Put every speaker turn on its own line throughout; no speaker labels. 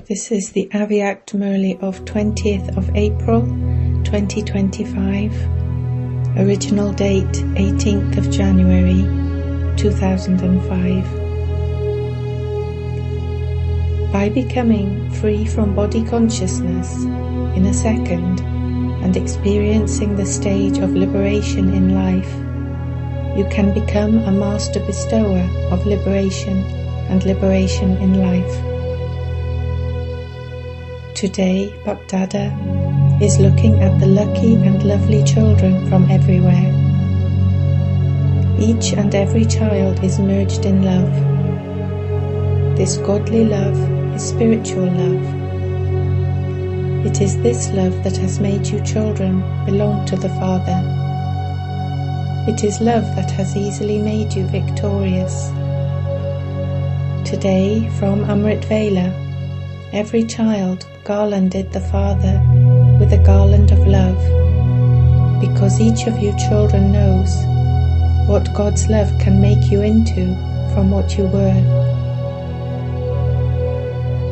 This is the Aviact Murli of 20th of April 2025. Original date 18th of January 2005. By becoming free from body consciousness in a second and experiencing the stage of liberation in life, you can become a master bestower of liberation and liberation in life. Today, Bapdada is looking at the lucky and lovely children from everywhere. Each and every child is merged in love. This godly love is spiritual love. It is this love that has made you children belong to the Father. It is love that has easily made you victorious. Today, from Amrit Vela, every child garlanded the Father with a garland of love, because each of you children knows what God's love can make you into from what you were.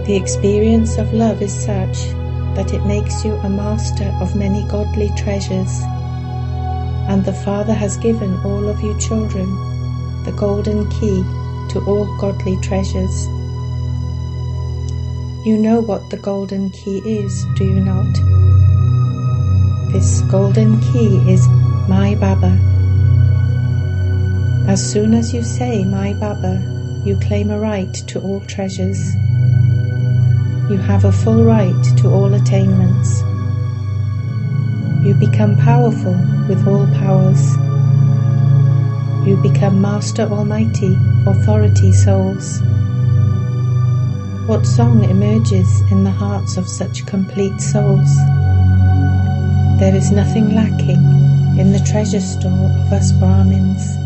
The experience of love is such that it makes you a master of many godly treasures, and the Father has given all of you children the golden key to all godly treasures. You know what the golden key is, do you not? This golden key is My Baba. As soon as you say My Baba, you claim a right to all treasures. You have a full right to all attainments. You become powerful with all powers. You become Master Almighty, Authority Souls. What song emerges in the hearts of such complete souls? There is nothing lacking in the treasure store of us Brahmins.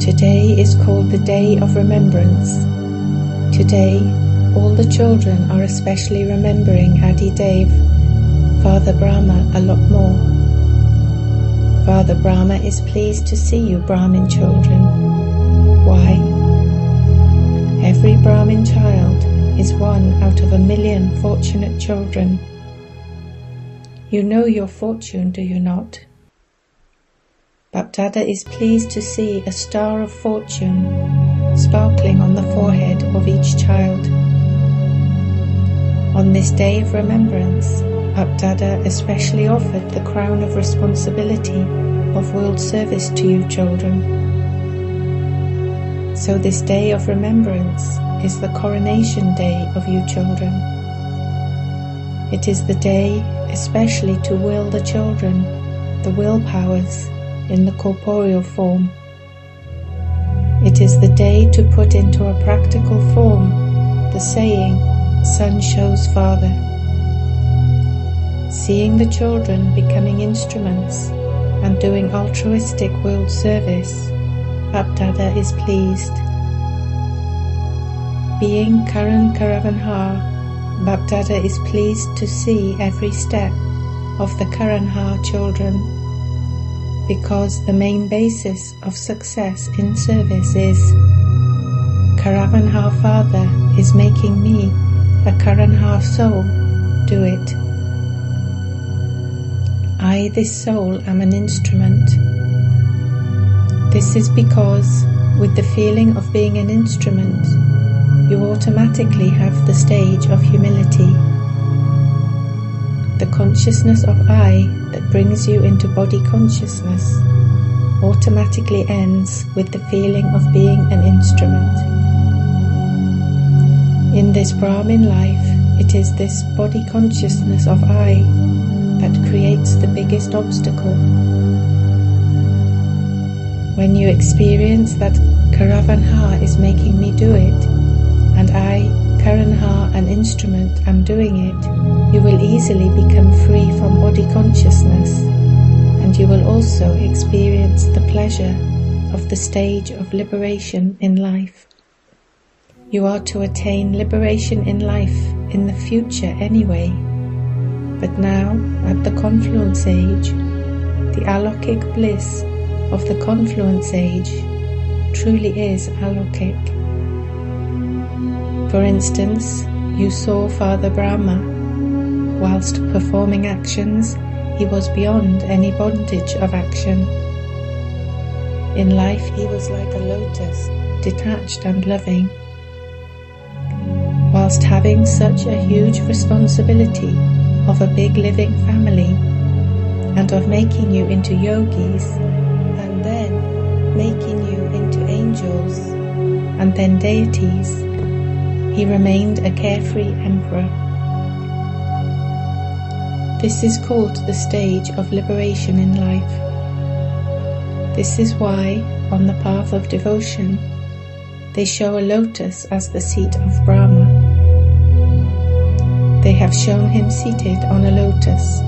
Today is called the Day of Remembrance. Today, all the children are especially remembering Adi Dev, Father Brahma, a lot more. Father Brahma is pleased to see you Brahmin children. Why? Every Brahmin child is one out of 1,000,000 fortunate children. You know your fortune, do you not? Bapdada is pleased to see a star of fortune sparkling on the forehead of each child. On this day of remembrance, Bapdada especially offered the crown of responsibility of world service to you children. So this day of remembrance is the coronation day of you children. It is the day especially to will the children, the will powers, in the corporeal form. It is the day to put into a practical form the saying, Son shows Father. Seeing the children becoming instruments and doing altruistic world service, Bapdada is pleased. Being Karan Karavanha, Bapdada is pleased to see every step of the Karanha children, because the main basis of success in service is Karavanha Father is making me a Karanha soul, do it. I, this soul, am an instrument. This is because, with the feeling of being an instrument, you automatically have the stage of humility. The consciousness of I that brings you into body consciousness automatically ends with the feeling of being an instrument. In this Brahmin life, it is this body consciousness of I that creates the biggest obstacle. When you experience that Karavanha is making me do it, and I, Karanha, an instrument, am doing it, you will easily become free from body consciousness, and you will also experience the pleasure of the stage of liberation in life. You are to attain liberation in life in the future anyway, but now, at the confluence age, the alokik bliss of the confluence age truly is alokik. For instance, You saw Father Brahma. Whilst performing actions, he was beyond any bondage of action. In life he was like a lotus, detached and loving. Whilst having such a huge responsibility of a big living family, and of making you into yogis, and then making you into angels, and then deities, he remained a carefree emperor. This is called the stage of liberation in life. This is why, on the path of devotion, they show a lotus as the seat of Brahma. They have shown him seated on a lotus.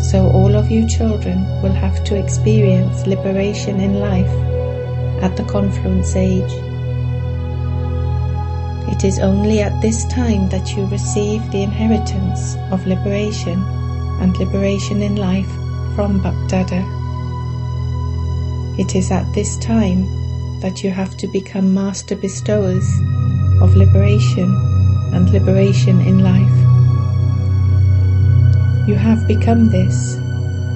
So all of you children will have to experience liberation in life at the confluence age. It is only at this time that you receive the inheritance of liberation and liberation in life from Bapdada. It is at this time that you have to become master bestowers of liberation and liberation in life. You have become this,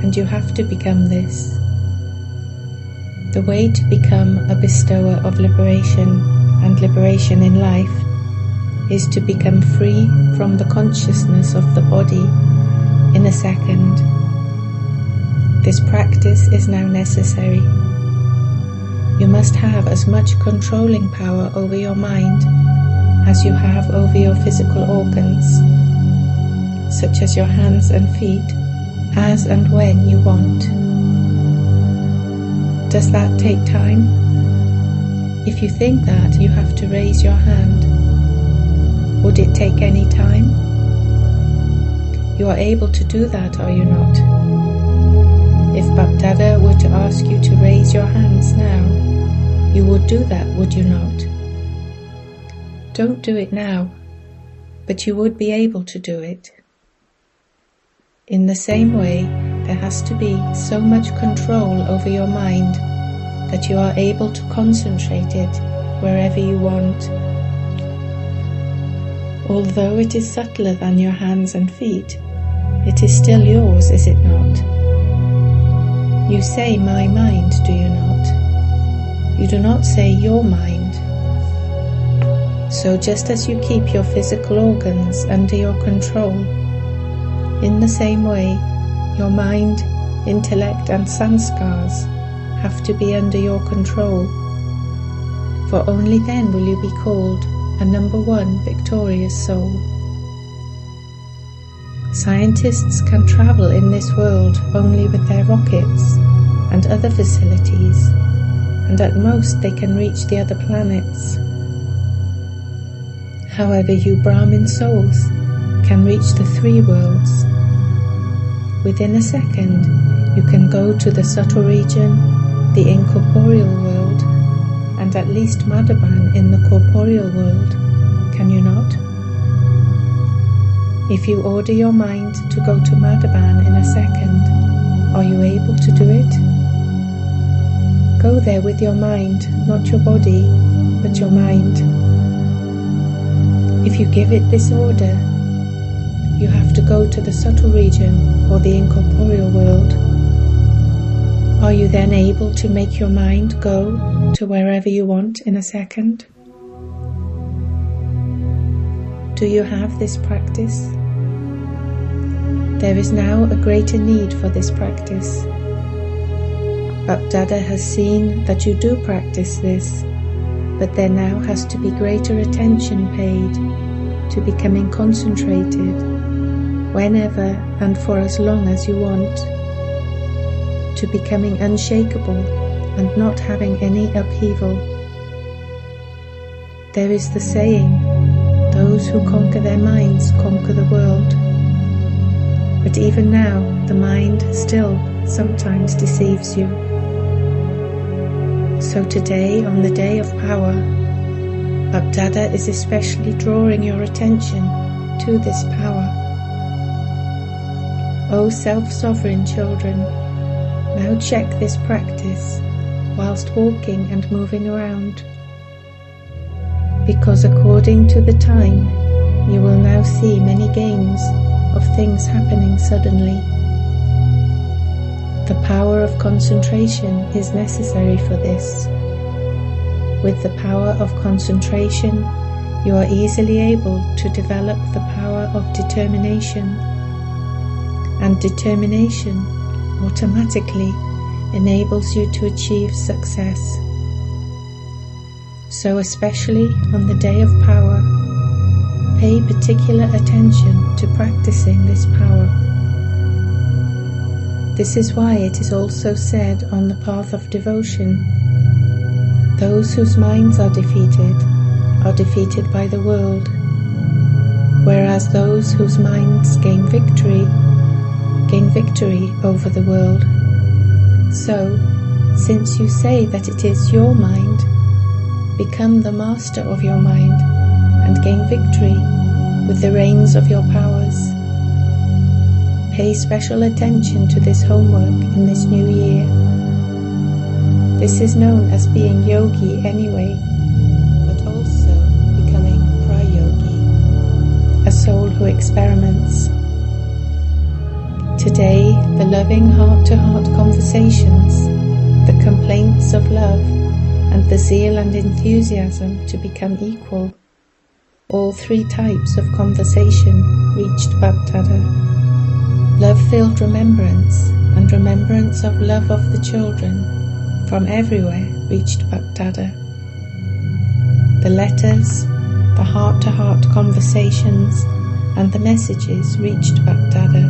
and you have to become this. The way to become a bestower of liberation and liberation in life is to become free from the consciousness of the body in a second. This practice is now necessary. You must have as much controlling power over your mind as you have over your physical organs, such as your hands and feet, as and when you want. Does that take time? If you think that you have to raise your hand, would it take any time? You are able to do that, are you not? If Bapdada were to ask you to raise your hands now, you would do that, would you not? Don't do it now, but you would be able to do it. In the same way, there has to be so much control over your mind that you are able to concentrate it wherever you want. Although it is subtler than your hands and feet, it is still yours, is it not? You say my mind, do you not? You do not say your mind. So just as you keep your physical organs under your control, in the same way, your mind, intellect and sanskars have to be under your control, for only then will you be called a number one victorious soul. Scientists can travel in this world only with their rockets and other facilities, and at most they can reach the other planets. However, you Brahmin souls can reach the 3 worlds. Within a second, you can go to the subtle region, the incorporeal world, and at least Madhaban in the corporeal world, can you not? If you order your mind to go to Madhaban in a second, are you able to do it? Go there with your mind, not your body, but your mind. If you give it this order, you have to go to the subtle region or the incorporeal world. Are you then able to make your mind go to wherever you want in a second? Do you have this practice? There is now a greater need for this practice. Bapdada has seen that you do practice this, but there now has to be greater attention paid to becoming concentrated whenever and for as long as you want, to becoming unshakable and not having any upheaval. There is the saying, those who conquer their minds conquer the world. But even now, the mind still sometimes deceives you. So today, on the day of power, Bapdada is especially drawing your attention to this power. O self-sovereign children, now check this practice whilst walking and moving around. because according to the time, you will now see many games of things happening suddenly. The power of concentration is necessary for this. With the power of concentration, you are easily able to develop the power of determination, and determination automatically enables you to achieve success. So especially on the day of power, pay particular attention to practicing this power. This is why it is also said on the path of devotion, those whose minds are defeated by the world, whereas those whose minds gain victory over the world. So, since you say that it is your mind, become the master of your mind and gain victory with the reins of your powers. Pay special attention to this homework in this new year. This is known as being yogi anyway, but also becoming prayogi, a soul who experiments. Today, the loving heart-to-heart conversations, the complaints of love, and the zeal and enthusiasm to become equal, all three types of conversation reached Baptada. Love-filled remembrance and remembrance of love of the children from everywhere reached Baptada. The letters, the heart-to-heart conversations, and the messages reached Baptada.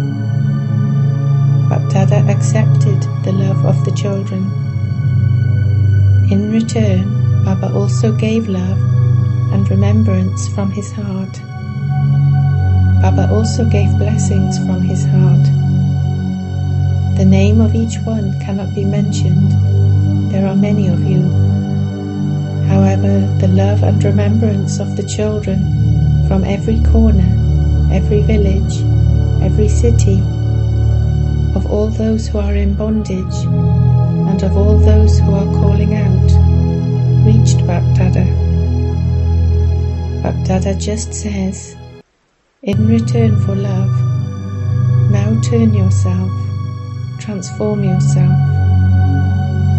Baptada accepted the love of the children. In return, Baba also gave love and remembrance from his heart. Baba also gave blessings from his heart. The name of each one cannot be mentioned. There are many of you. However, the love and remembrance of the children from every corner, every village, every city, of all those who are in bondage, and of all those who are calling out, reached Baptada. Baptada just says, in return for love, now turn yourself, transform yourself.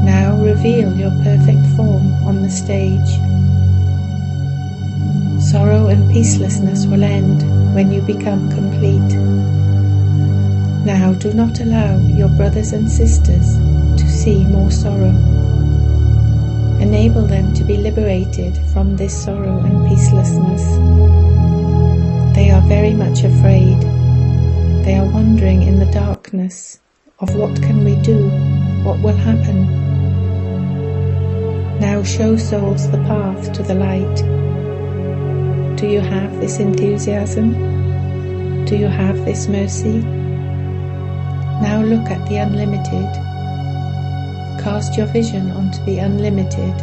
Now reveal your perfect form on the stage. Sorrow and peacelessness will end when you become complete. Now do not allow your brothers and sisters to see more sorrow. Enable them to be liberated from this sorrow and peacelessness. They are very much afraid. They are wandering in the darkness of what can we do, what will happen. Now show souls the path to the light. Do you have this enthusiasm? Do you have this mercy? Now look at the unlimited. Cast your vision onto the unlimited.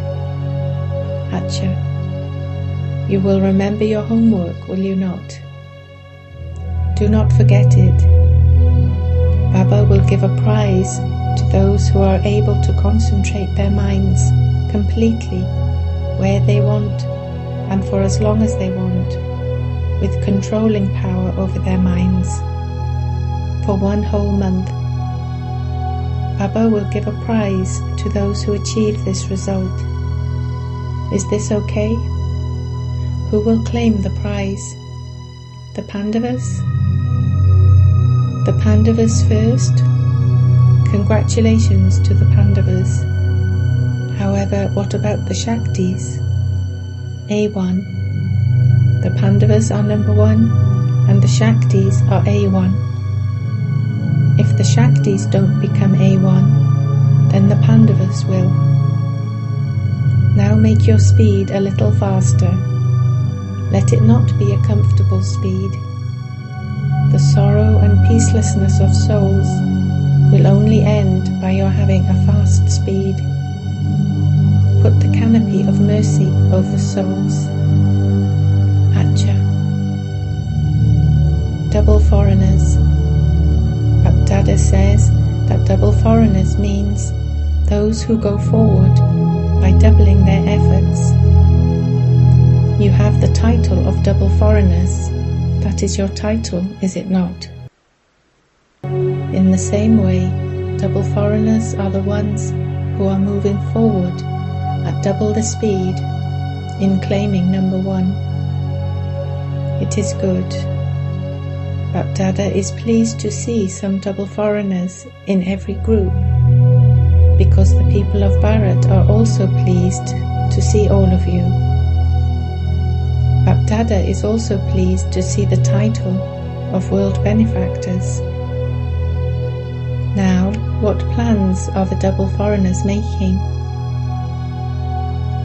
Acha. You will remember your homework, will you not? Do not forget it. Baba will give a prize to those who are able to concentrate their minds completely where they want and for as long as they want, with controlling power over their minds. For 1 whole month. Baba will give a prize to those who achieve this result. Is this okay? Who will claim the prize? The Pandavas? The Pandavas first? Congratulations to the Pandavas. However, what about the Shaktis? A1. The Pandavas are number 1 and the Shaktis are A1. If the Shaktis don't become A1, then the Pandavas will. Now make your speed a little faster. Let it not be a comfortable speed. The sorrow and peacelessness of souls will only end by your having a fast speed. Put the canopy of mercy over souls. Acha. Double foreigners. Baptada says that double foreigners means those who go forward by doubling their efforts. You have the title of double foreigners. That is your title, is it not? In the same way, double foreigners are the ones who are moving forward at double the speed in claiming number one. It is good. Bapdada is pleased to see some double foreigners in every group, because the people of Bharat are also pleased to see all of you. Bapdada is also pleased to see the title of World Benefactors. Now, what plans are the double foreigners making?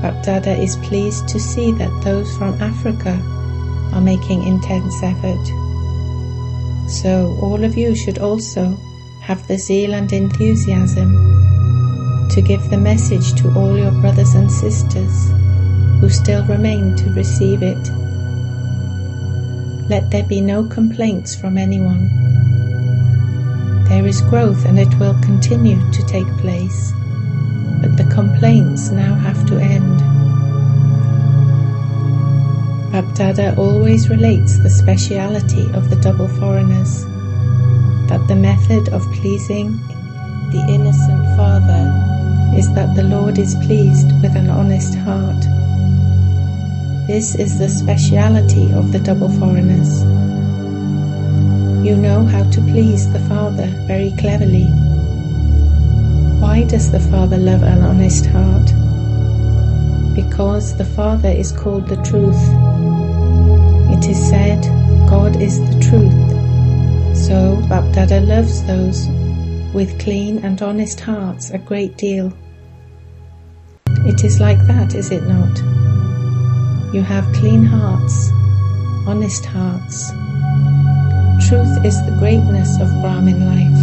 Bapdada is pleased to see that those from Africa are making intense effort. So all of you should also have the zeal and enthusiasm to give the message to all your brothers and sisters who still remain to receive it. Let there be no complaints from anyone. There is growth and it will continue to take place, but the complaints now have to end. Bapdada always relates the speciality of the double foreigners, that the method of pleasing the innocent Father is that the Lord is pleased with an honest heart. This is the speciality of the double foreigners. You know how to please the Father very cleverly. Why does the Father love an honest heart? Because the Father is called the truth. It is said, God is the truth. So Bapdada loves those with clean and honest hearts a great deal. It is like that, is it not? You have clean hearts, honest hearts. Truth is the greatness of Brahmin life.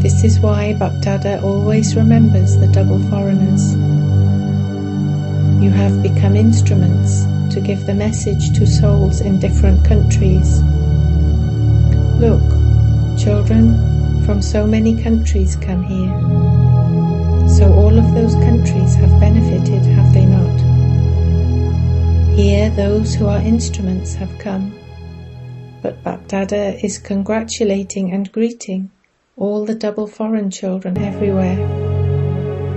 This is why Bapdada always remembers the double foreigners. You have become instruments to give the message to souls in different countries. Look, children from so many countries come here. So all of those countries have benefited, have they not? Here those who are instruments have come, but Bapdada is congratulating and greeting all the double foreign children everywhere,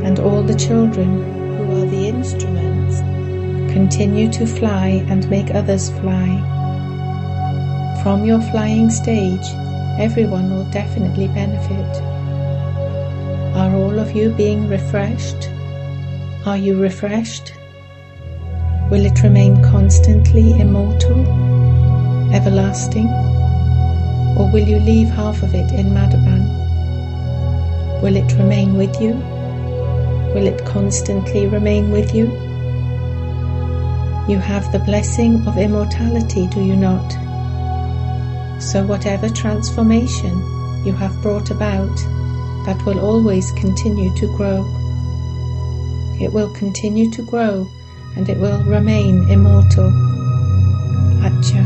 and all the children who are the instruments continue to fly and make others fly. From your flying stage, everyone will definitely benefit. Are all of you being refreshed? Are you refreshed? Will it remain constantly immortal, everlasting? Or will you leave half of it in Madhaban? Will it remain with you? Will it constantly remain with you? You have the blessing of immortality, do you not? So whatever transformation you have brought about, that will always continue to grow. It will continue to grow and it will remain immortal. Acha.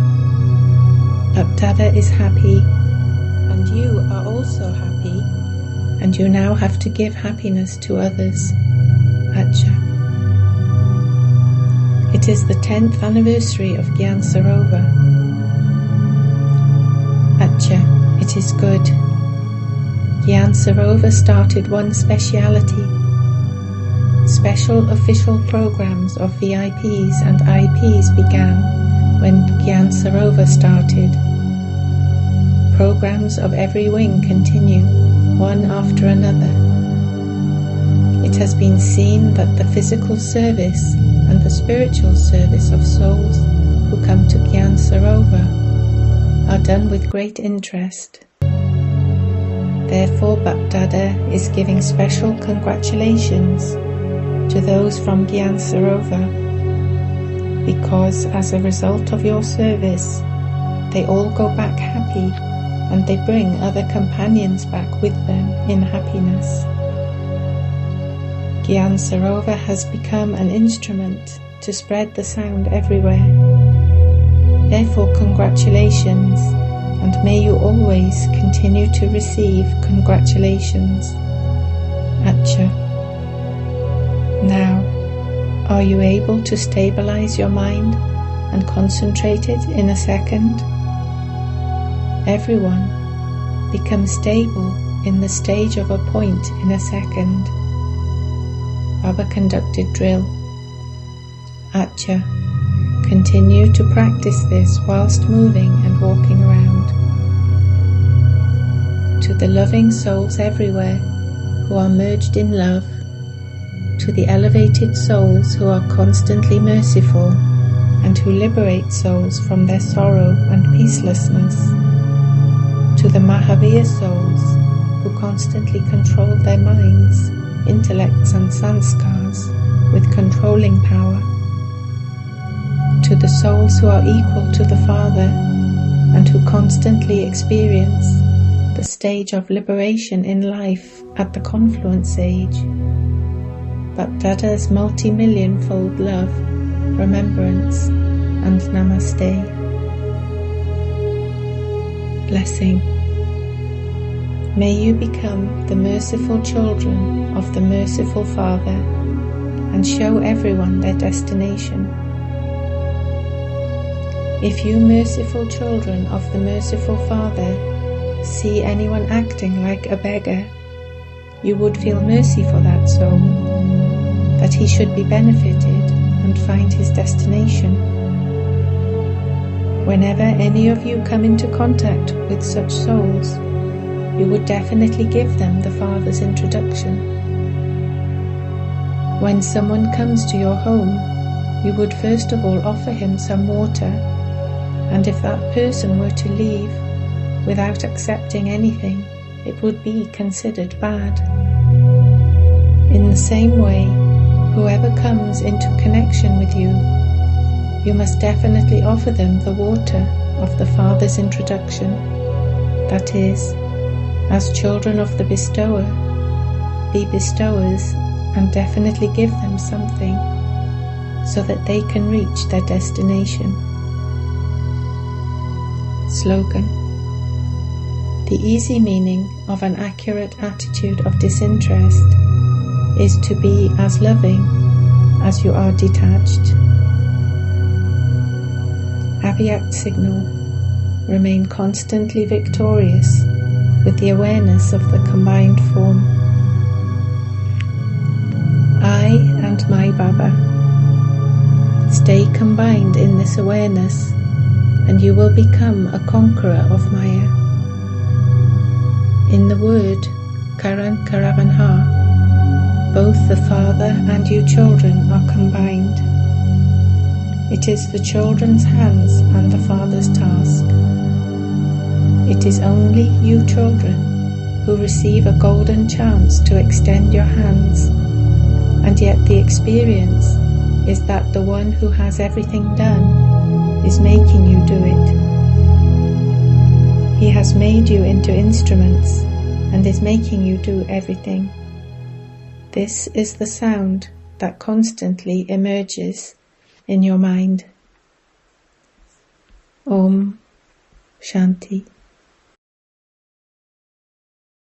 Bapdada is happy, and you are also happy, and you now have to give happiness to others. Acha. It is the 10th anniversary of Gyan Sarovar. Acha, it is good. Gyan Sarovar started one speciality. Special official programs of VIPs and IPs began when Gyan Sarovar started. Programs of every wing continue, one after another. It has been seen that the physical service and the spiritual service of souls who come to Gyan Sarovar are done with great interest. Therefore Bapdada is giving special congratulations to those from Gyan Sarovar, because as a result of your service, they all go back happy and they bring other companions back with them in happiness. Gyan Sarovar has become an instrument to spread the sound everywhere. Therefore congratulations, and may you always continue to receive congratulations. Acha. Now, Are you able to stabilize your mind and concentrate it in a second? Everyone becomes stable in the stage of a point in a second. Baba conducted drill. Atcha. Continue to practice this whilst moving and walking around. To the loving souls everywhere who are merged in love, to the elevated souls who are constantly merciful and who liberate souls from their sorrow and peacelessness, to the Mahavir souls who constantly control their minds, intellects and sanskars with controlling power, to the souls who are equal to the Father and who constantly experience the stage of liberation in life at the confluence age, Bapdada's multi-million-fold love, remembrance and namaste. Blessing. May you become the merciful children of the merciful Father and show everyone their destination. If you merciful children of the merciful Father see anyone acting like a beggar, you would feel mercy for that soul, that he should be benefited and find his destination. Whenever any of you come into contact with such souls, you would definitely give them the Father's introduction. When someone comes to your home, you would first of all offer him some water, and if that person were to leave without accepting anything, it would be considered bad. In the same way, whoever comes into connection with you, you must definitely offer them the water of the Father's introduction. That is, as children of the bestower, be bestowers and definitely give them something so that they can reach their destination. Slogan. The easy meaning of an accurate attitude of disinterest is to be as loving as you are detached. Avyak signal. Remain constantly victorious with the awareness of the combined form. I and my Baba. Stay combined in this awareness and you will become a conqueror of Maya. In the word Karan Karavanha, both the Father and you children are combined. It is the children's hands and the Father's task. It is only you children who receive a golden chance to extend your hands, and yet the experience is that the one who has everything done is making you do it. He has made you into instruments and is making you do everything. This is the sound that constantly emerges in your mind. Om Shanti.